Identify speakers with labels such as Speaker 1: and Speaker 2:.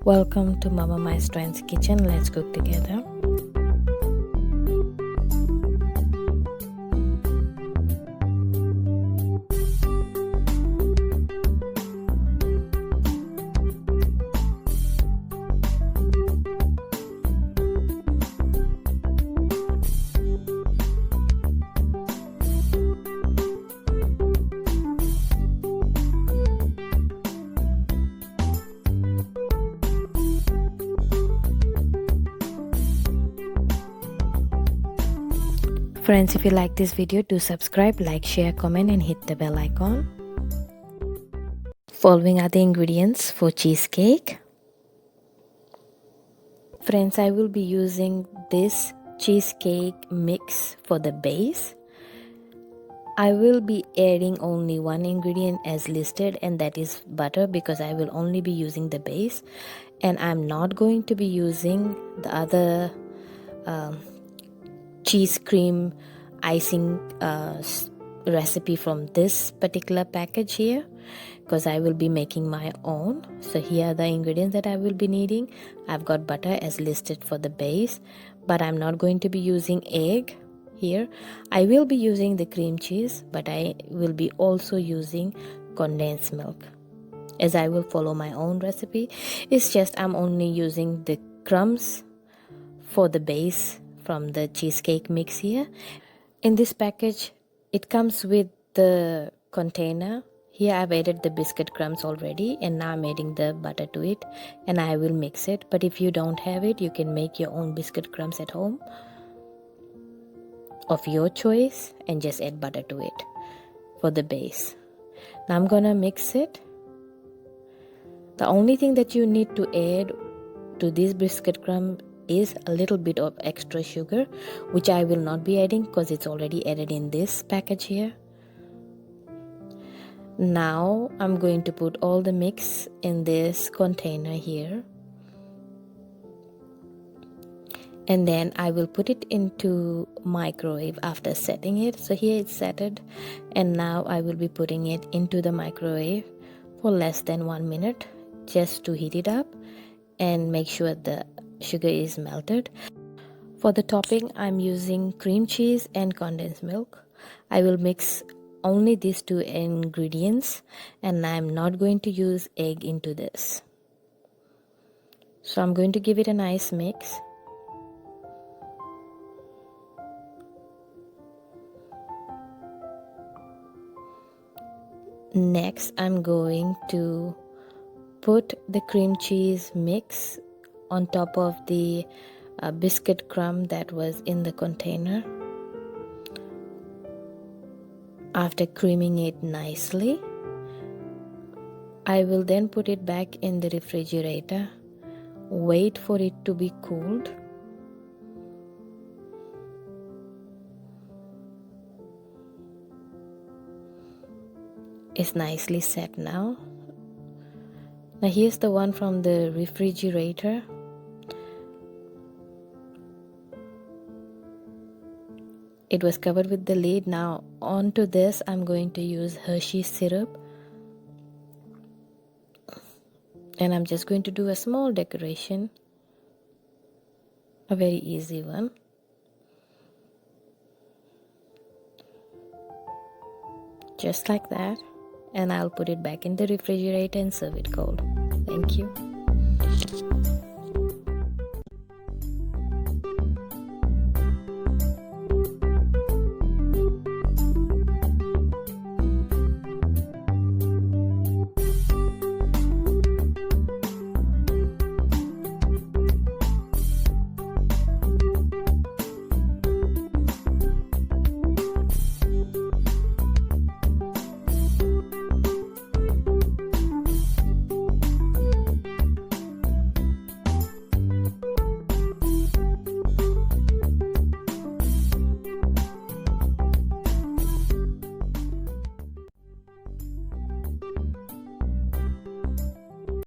Speaker 1: Welcome to Mama My Strength's Kitchen. Let's cook together. Friends, if you like this video, do subscribe, like, share, comment and hit the bell icon. Following are the ingredients for cheesecake. Friends, I will be using this cheesecake mix for the base. I will be adding only one ingredient as listed, and that is butter, because I will only be using the base, and I'm not going to be using the other cheese cream icing recipe from this particular package here, because I will be making my own. So here are the ingredients that I will be needing. I've got butter as listed for the base, but I'm not going to be using egg here. I will be using the cream cheese, but I will be also using condensed milk, as I will follow my own recipe. It's just I'm only using the crumbs for the base from the cheesecake mix here. In this package, it comes with the container. Here I've added the biscuit crumbs already, and now I'm adding the butter to it, and I will mix it. But if you don't have it, you can make your own biscuit crumbs at home of your choice and just add butter to it for the base. Now I'm gonna mix it. The only thing that you need to add to this biscuit crumb is a little bit of extra sugar, which I will not be adding because it's already added in this package here. Now I'm going to put all the mix in this container here, and then I will put it into microwave after setting it. So here it's setted, and now I will be putting it into the microwave for less than 1 minute, just to heat it up and make sure the sugar is melted. For the topping, I'm using cream cheese and condensed milk. I will mix only these two ingredients, and I'm not going to use egg into this. So I'm going to give it a nice mix. Next, I'm going to put the cream cheese mix on top of the biscuit crumb that was in the container. After creaming it nicely, I will then put it back in the refrigerator, wait for it to be cooled. It's nicely set now. Now here's the one from the refrigerator. It was covered with the lid. Now onto this I'm going to use Hershey syrup, and I'm just going to do a small decoration, a very easy one. Just like that, and I'll put it back in the refrigerator and serve it cold. Thank you.